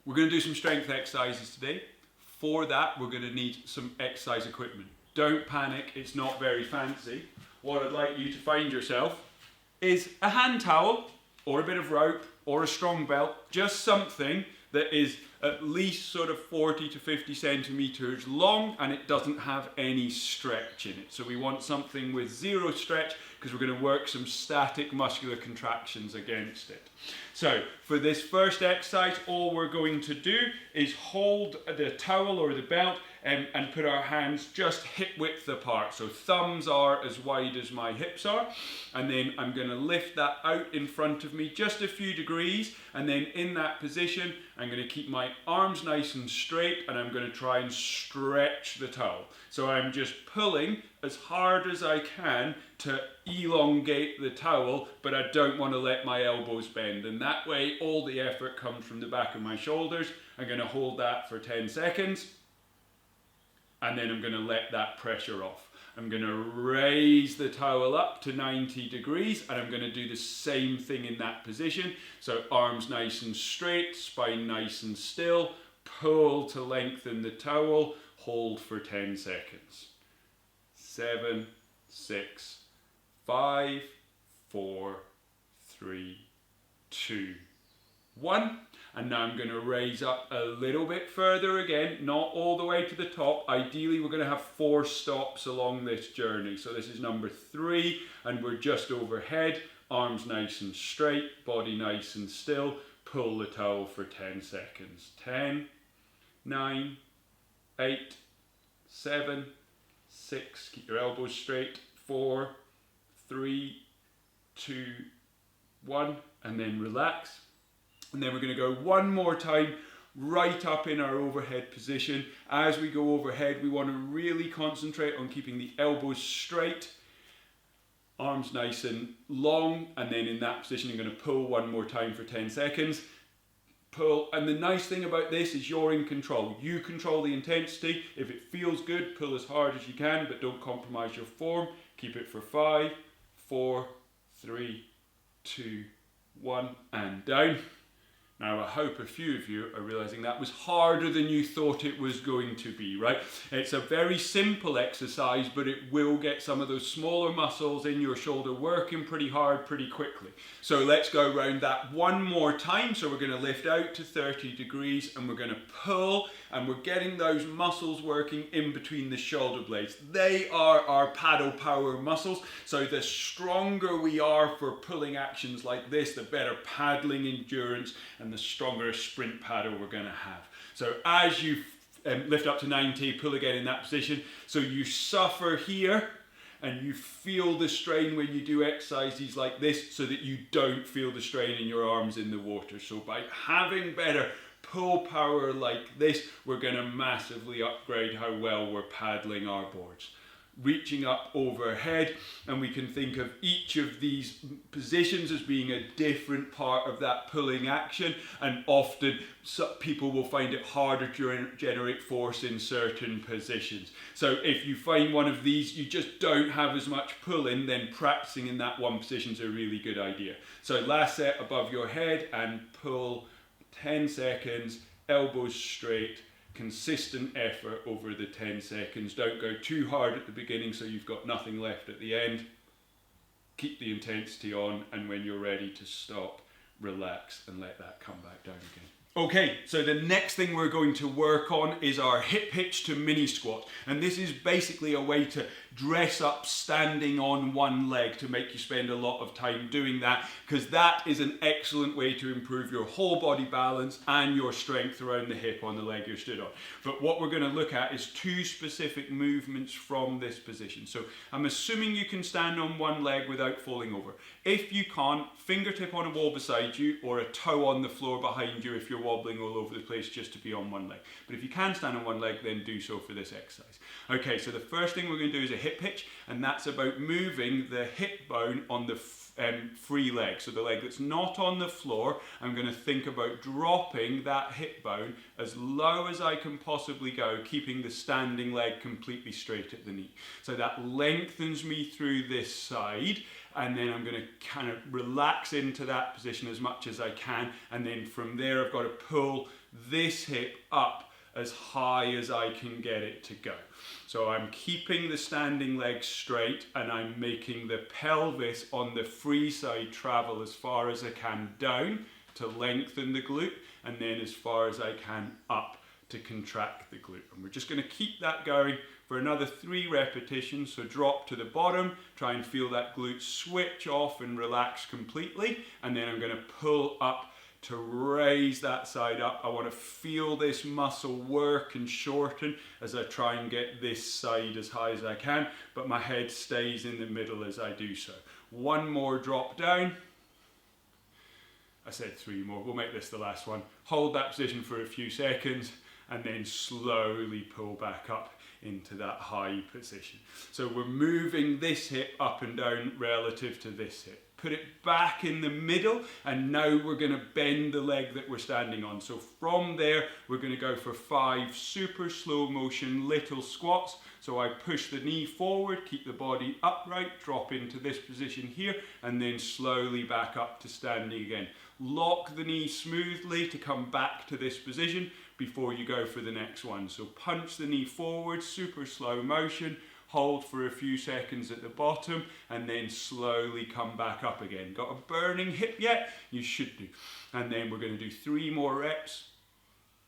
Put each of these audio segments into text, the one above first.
We're going to do some strength exercises today. For that, we're going to need some exercise equipment. Don't panic, it's not very fancy. What I'd like you to find yourself is a hand towel or a bit of rope or a strong belt, just something that is at least sort of 40 to 50 centimeters long and it doesn't have any stretch in it. So we want something with zero stretch because we're going to work some static muscular contractions against it. So for this first exercise, all we're going to do is hold the towel or the belt and put our hands just hip width apart. So thumbs are as wide as my hips are. And then I'm going to lift that out in front of me just a few degrees. And then in that position, I'm going to keep my arms nice and straight and I'm going to try and stretch the towel. So I'm just pulling as hard as I can to elongate the towel, but I don't want to let my elbows bend. And that way, all the effort comes from the back of my shoulders. I'm going to hold that for 10 seconds. And then I'm going to let that pressure off. I'm going to raise the towel up to 90 degrees and I'm going to do the same thing in that position. So arms nice and straight, spine nice and still, pull to lengthen the towel, hold for 10 seconds. 7, 6, 5, 4, 3, 2, 1. And now I'm going to raise up a little bit further again, not all the way to the top. Ideally, we're going to have 4 stops along this journey. So this is number 3, and we're just overhead. Arms nice and straight, body nice and still. Pull the towel for 10 seconds. 10, 9, 8, 7, 6. Keep your elbows straight. 4, 3, 2, 1. And then relax. And then we're going to go one more time right up in our overhead position. As we go overhead, we want to really concentrate on keeping the elbows straight, arms nice and long, and then in that position you're going to pull one more time for 10 seconds. Pull, and the nice thing about this is you're in control. You control the intensity. If it feels good, pull as hard as you can, but don't compromise your form. Keep it for 5, 4, 3, 2, 1, and down. Now I hope a few of you are realizing that was harder than you thought it was going to be, right? It's a very simple exercise, but it will get some of those smaller muscles in your shoulder working pretty hard pretty quickly. So let's go around that one more time. So we're going to lift out to 30 degrees and we're going to pull, and we're getting those muscles working in between the shoulder blades. They are our paddle power muscles. So the stronger we are for pulling actions like this, the better paddling endurance and the stronger a sprint paddle we're going to have. So as you lift up to 90, pull again in that position. So you suffer here and you feel the strain when you do exercises like this so that you don't feel the strain in your arms in the water. So by having better pull power like this, we're going to massively upgrade how well we're paddling our boards. Reaching up overhead, and we can think of each of these positions as being a different part of that pulling action, and often people will find it harder to generate force in certain positions. So if you find one of these you just don't have as much pulling, then practicing in that one position is a really good idea. So last set above your head and pull 10 seconds, elbows straight. Consistent effort over the 10 seconds. Don't go too hard at the beginning so you've got nothing left at the end. Keep the intensity on, and when you're ready to stop, relax and let that come back down again. Okay, so the next thing we're going to work on is our hip hitch to mini squat. And this is basically a way to dress up standing on one leg, to make you spend a lot of time doing that, because that is an excellent way to improve your whole body balance and your strength around the hip on the leg you're stood on. But what we're going to look at is 2 specific movements from this position. So I'm assuming you can stand on one leg without falling over. If you can't, fingertip on a wall beside you or a toe on the floor behind you if you're wobbling all over the place just to be on one leg. But if you can stand on one leg, then do so for this exercise. Okay, so the first thing we're going to do is a hip hitch, and that's about moving the hip bone on the free leg. So the leg that's not on the floor, I'm going to think about dropping that hip bone as low as I can possibly go, keeping the standing leg completely straight at the knee. So that lengthens me through this side, and then I'm going to kind of relax into that position as much as I can, and then from there I've got to pull this hip up as high as I can get it to go. So I'm keeping the standing leg straight and I'm making the pelvis on the free side travel as far as I can down to lengthen the glute, and then as far as I can up to contract the glute. And we're just going to keep that going for another 3 repetitions. So drop to the bottom, try and feel that glute switch off and relax completely, and then I'm going to pull up to raise that side up. I want to feel this muscle work and shorten as I try and get this side as high as I can, but my head stays in the middle as I do so. 1 more drop down. I said 3 more, we'll make this the last one. Hold that position for a few seconds and then slowly pull back up into that high position. So we're moving this hip up and down relative to this hip. Put it back in the middle, and now we're going to bend the leg that we're standing on. So from there, we're going to go for 5 super slow motion little squats. So I push the knee forward, keep the body upright, drop into this position here, and then slowly back up to standing again. Lock the knee smoothly to come back to this position before you go for the next one. So punch the knee forward, super slow motion. Hold for a few seconds at the bottom and then slowly come back up again. Got a burning hip yet? You should do. And then we're going to do 3 more reps.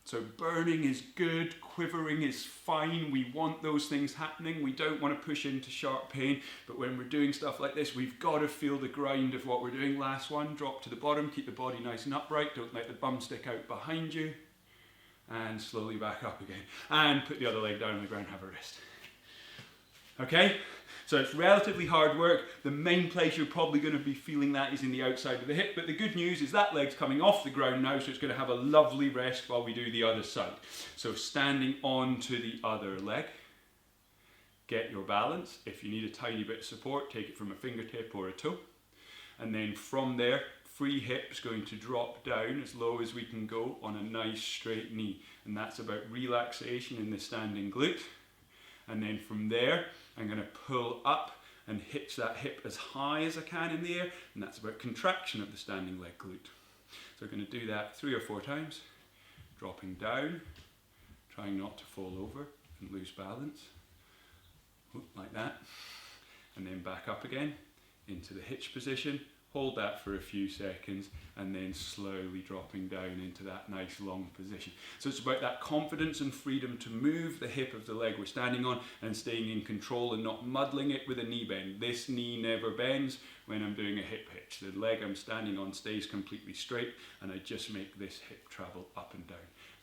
So burning is good, quivering is fine. We want those things happening. We don't want to push into sharp pain, but when we're doing stuff like this, we've got to feel the grind of what we're doing. Last one, drop to the bottom, keep the body nice and upright. Don't let the bum stick out behind you. And slowly back up again. And put the other leg down on the ground, have a rest. Okay, so it's relatively hard work. The main place you're probably going to be feeling that is in the outside of the hip, but the good news is that leg's coming off the ground now, so it's going to have a lovely rest while we do the other side. So standing onto the other leg, get your balance. If you need a tiny bit of support, take it from a fingertip or a toe. And then from there, free hips going to drop down as low as we can go on a nice straight knee. And that's about relaxation in the standing glute. And then from there, I'm going to pull up and hitch that hip as high as I can in the air, and that's about contraction of the standing leg glute. So we're going to do that 3 or 4 times, dropping down, trying not to fall over and lose balance, like that, and then back up again into the hitch position. Hold that for a few seconds and then slowly dropping down into that nice long position. So it's about that confidence and freedom to move the hip of the leg we're standing on and staying in control and not muddling it with a knee bend. This knee never bends when I'm doing a hip hitch. The leg I'm standing on stays completely straight and I just make this hip travel up and down.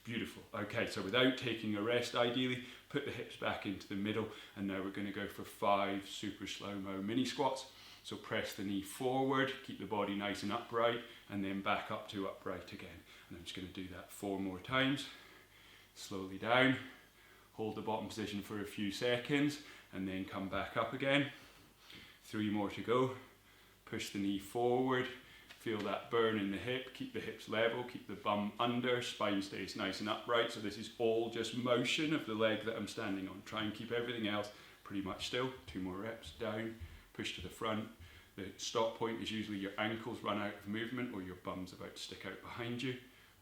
Beautiful. Okay, so without taking a rest, ideally, put the hips back into the middle, and now we're going to go for 5 super slow-mo mini squats. So press the knee forward, keep the body nice and upright, and then back up to upright again. And I'm just going to do that 4 more times. Slowly down, hold the bottom position for a few seconds, and then come back up again. 3 more to go. Push the knee forward, feel that burn in the hip, keep the hips level, keep the bum under, spine stays nice and upright. So this is all just motion of the leg that I'm standing on. Try and keep everything else pretty much still. 2 more reps, down. Push to the front. The stop point is usually your ankles run out of movement or your bum's about to stick out behind you.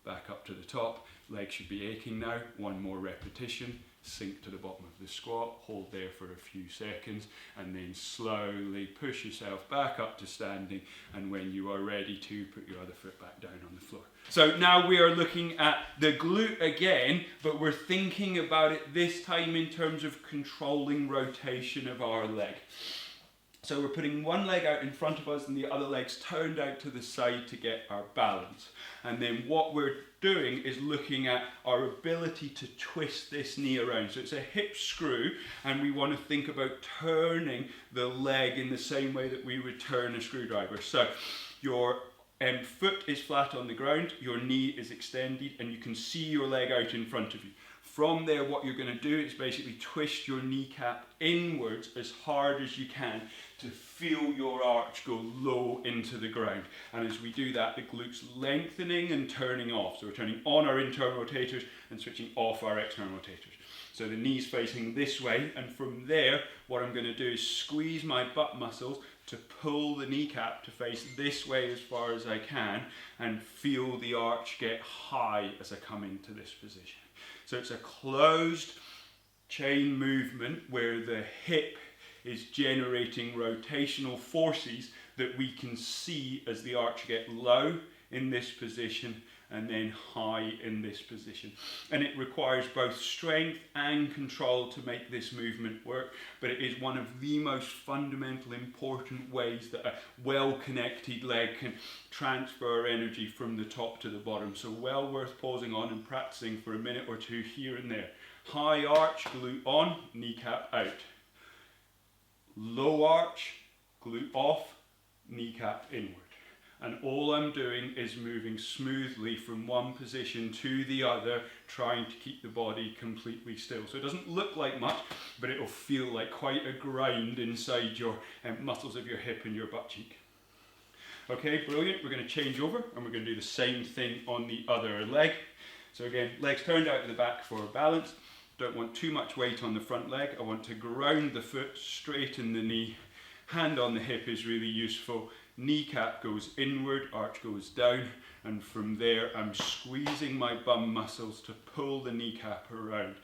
Back up to the top. Legs should be aching now. 1 more repetition. Sink to the bottom of the squat. Hold there for a few seconds and then slowly push yourself back up to standing, and when you are ready to, put your other foot back down on the floor. So now we are looking at the glute again, but we're thinking about it this time in terms of controlling rotation of our leg. So we're putting one leg out in front of us and the other leg's turned out to the side to get our balance. And then what we're doing is looking at our ability to twist this knee around. So it's a hip screw, and we want to think about turning the leg in the same way that we would turn a screwdriver. So your foot is flat on the ground, your knee is extended, and you can see your leg out in front of you. From there, what you're going to do is basically twist your kneecap inwards as hard as you can to feel your arch go low into the ground. And as we do that, the glute's lengthening and turning off. So we're turning on our internal rotators and switching off our external rotators. So the knee's facing this way, and from there, what I'm going to do is squeeze my butt muscles to pull the kneecap to face this way as far as I can and feel the arch get high as I come into this position. So it's a closed chain movement where the hip is generating rotational forces that we can see as the arch get low in this position and then high in this position. And it requires both strength and control to make this movement work, but it is one of the most fundamental, important ways that a well-connected leg can transfer energy from the top to the bottom. So well worth pausing on and practicing for a minute or two here and there. High arch, glute on, kneecap out. Low arch, glute off, kneecap inward. And all I'm doing is moving smoothly from one position to the other, trying to keep the body completely still. So it doesn't look like much, but it'll feel like quite a grind inside your muscles of your hip and your butt cheek. Okay, brilliant. We're going to change over and we're going to do the same thing on the other leg. So again, legs turned out to the back for balance. Don't want too much weight on the front leg. I want to ground the foot, straighten the knee. Hand on the hip is really useful. Kneecap goes inward, arch goes down, and from there I'm squeezing my bum muscles to pull the kneecap around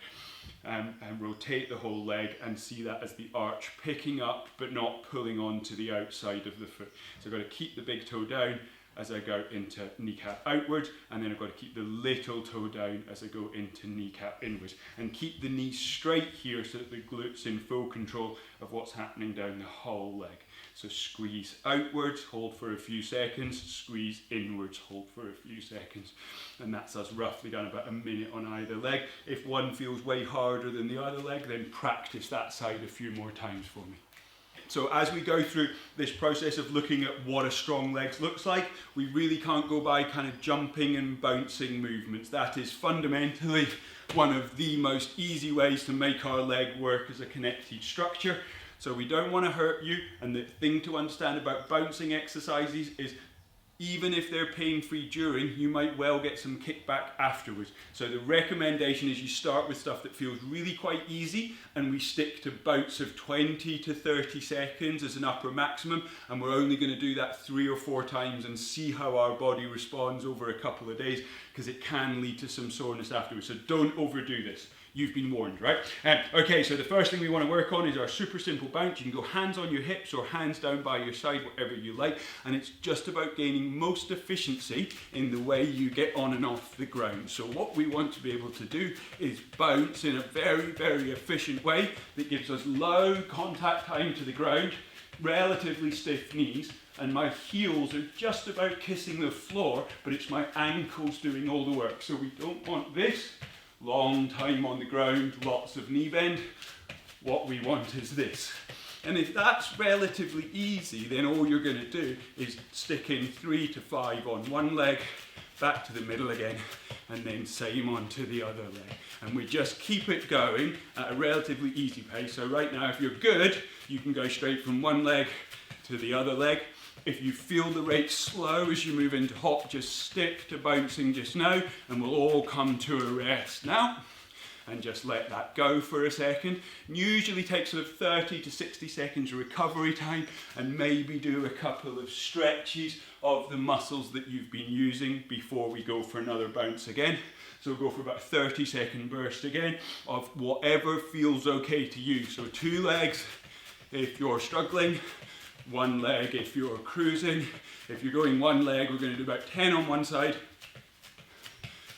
and rotate the whole leg and see that as the arch picking up but not pulling onto the outside of the foot. So I've got to keep the big toe down as I go into kneecap outwards, and then I've got to keep the little toe down as I go into kneecap inwards, and keep the knee straight here so that the glute's in full control of what's happening down the whole leg. So squeeze outwards, hold for a few seconds, squeeze inwards, hold for a few seconds. And that's us roughly done about a minute on either leg. If one feels way harder than the other leg, then practice that side a few more times for me. So as we go through this process of looking at what a strong leg looks like, we really can't go by kind of jumping and bouncing movements. That is fundamentally one of the most easy ways to make our leg work as a connected structure. So we don't want to hurt you, and the thing to understand about bouncing exercises is even if they're pain-free during, you might well get some kickback afterwards. So the recommendation is you start with stuff that feels really quite easy, and we stick to bouts of 20 to 30 seconds as an upper maximum, and we're only going to do that 3 or 4 times and see how our body responds over a couple of days, because it can lead to some soreness afterwards. So don't overdo this. You've been warned, right? Okay, so the first thing we want to work on is our super simple bounce. You can go hands on your hips or hands down by your side, whatever you like. And it's just about gaining most efficiency in the way you get on and off the ground. So what we want to be able to do is bounce in a very, very efficient way that gives us low contact time to the ground, relatively stiff knees, and my heels are just about kissing the floor, but it's my ankles doing all the work. So we don't want this. Long time on the ground, lots of knee bend. What we want is this. And if that's relatively easy, then all you're going to do is stick in 3 to 5 on one leg, back to the middle again, and then same on to the other leg. And we just keep it going at a relatively easy pace. So right now, if you're good, you can go straight from one leg to the other leg. If you feel the rate slow as you move into hop, just stick to bouncing just now, and we'll all come to a rest now. And just let that go for a second. Usually takes sort of 30 to 60 seconds recovery time, and maybe do a couple of stretches of the muscles that you've been using before we go for another bounce again. So we'll go for about a 30-second burst again of whatever feels okay to you. So 2 legs if you're struggling, 1 leg if you're cruising. If you're going 1 leg, we're going to do about 10 on one side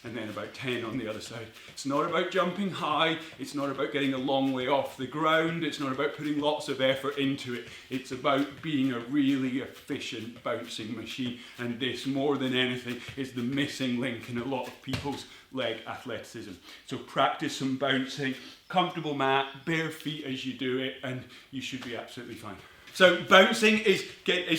and then about 10 on the other side. It's not about jumping high, it's not about getting a long way off the ground, it's not about putting lots of effort into it. It's about being a really efficient bouncing machine, and this, more than anything, is the missing link in a lot of people's leg athleticism. So practice some bouncing, comfortable mat, bare feet as you do it, and you should be absolutely fine. So bouncing is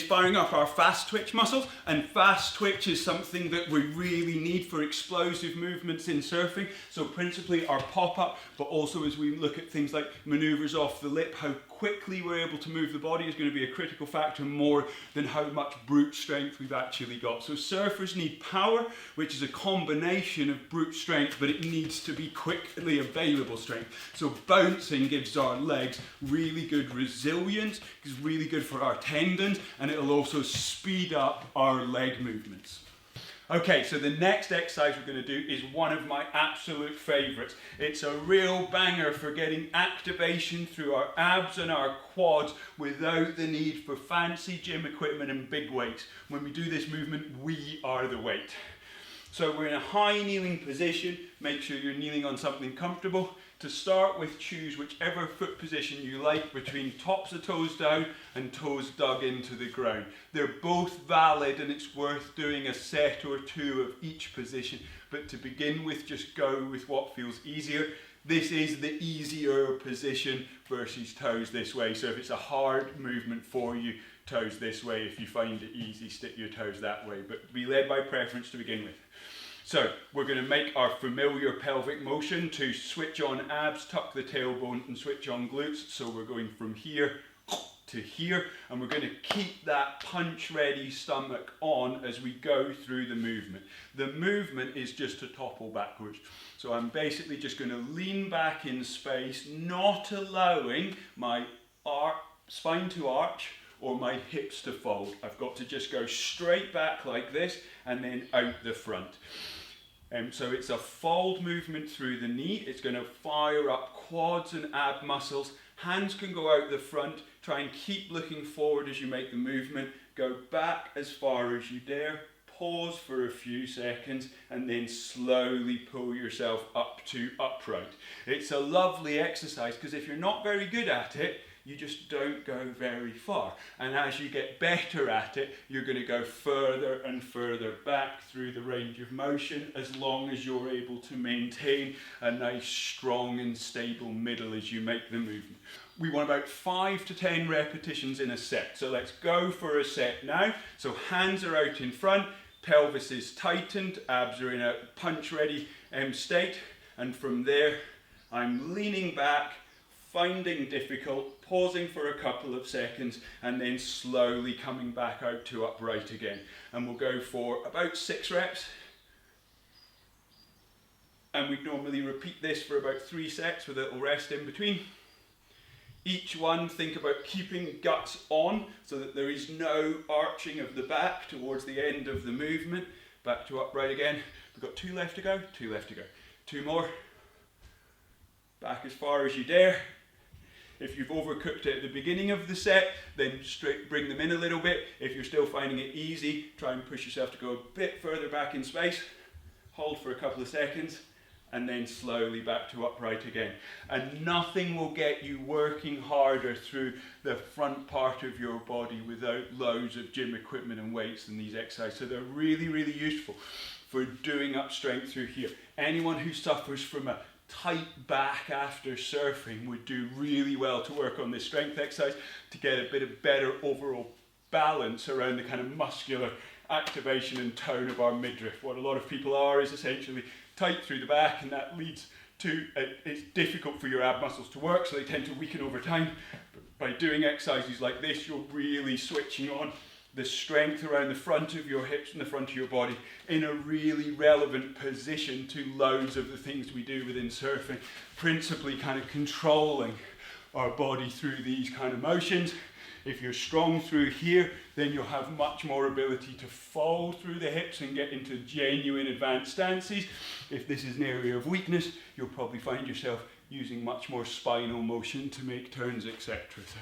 firing up our fast twitch muscles, and fast twitch is something that we really need for explosive movements in surfing. So principally our pop-up, but also as we look at things like maneuvers off the lip, how quickly we're able to move the body is going to be a critical factor, more than how much brute strength we've actually got. So surfers need power, which is a combination of brute strength, but it needs to be quickly available strength. So bouncing gives our legs really good resilience, because really good for our tendons, and it'll also speed up our leg movements. Okay, so the next exercise we're going to do is one of my absolute favourites. It's a real banger for getting activation through our abs and our quads without the need for fancy gym equipment and big weights. When we do this movement, we are the weight. So we're in a high kneeling position. Make sure you're kneeling on something comfortable. To start with, choose whichever foot position you like between tops of toes down and toes dug into the ground. They're both valid, and it's worth doing a set or two of each position. But to begin with, just go with what feels easier. This is the easier position versus toes this way. So if it's a hard movement for you, toes this way. If you find it easy, stick your toes that way. But be led by preference to begin with. So we're going to make our familiar pelvic motion to switch on abs, tuck the tailbone and switch on glutes. So we're going from here to here, and we're going to keep that punch ready stomach on as we go through the movement. The movement is just to topple backwards. So I'm basically just going to lean back in space, not allowing my spine to arch or my hips to fold. I've got to just go straight back like this and then out the front. So it's a fold movement through the knee. It's going to fire up quads and ab muscles. Hands can go out the front. Try and keep looking forward as you make the movement. Go back as far as you dare. Pause for a few seconds and then slowly pull yourself up to upright. It's a lovely exercise because if you're not very good at it, you just don't go very far. And as you get better at it, you're going to go further and further back through the range of motion, as long as you're able to maintain a nice, strong and stable middle as you make the movement. We want about 5 to 10 repetitions in a set. So let's go for a set now. So hands are out in front, pelvis is tightened, abs are in a punch ready state. And from there, I'm leaning back, finding difficult, pausing for a couple of seconds, and then slowly coming back out to upright again. And we'll go for about 6 reps. And we normally repeat this for about 3 sets with a little rest in between. Each one, think about keeping guts on so that there is no arching of the back towards the end of the movement. Back to upright again. We've got 2 left to go, 2 left to go. 2 more. Back as far as you dare. If you've overcooked it at the beginning of the set, then bring them in a little bit. If you're still finding it easy, try and push yourself to go a bit further back in space. Hold for a couple of seconds, and then slowly back to upright again. And nothing will get you working harder through the front part of your body without loads of gym equipment and weights than these exercises. So they're really, really useful for doing up strength through here. Anyone who suffers from a tight back after surfing would do really well to work on this strength exercise to get a bit of better overall balance around the kind of muscular activation and tone of our midriff. What a lot of people are is essentially tight through the back, and that leads to it's difficult for your ab muscles to work, so they tend to weaken over time. But by doing exercises like this, you're really switching on the strength around the front of your hips and the front of your body in a really relevant position to loads of the things we do within surfing, principally kind of controlling our body through these kind of motions. If you're strong through here, then you'll have much more ability to fold through the hips and get into genuine advanced stances. If this is an area of weakness, you'll probably find yourself using much more spinal motion to make turns, etc. So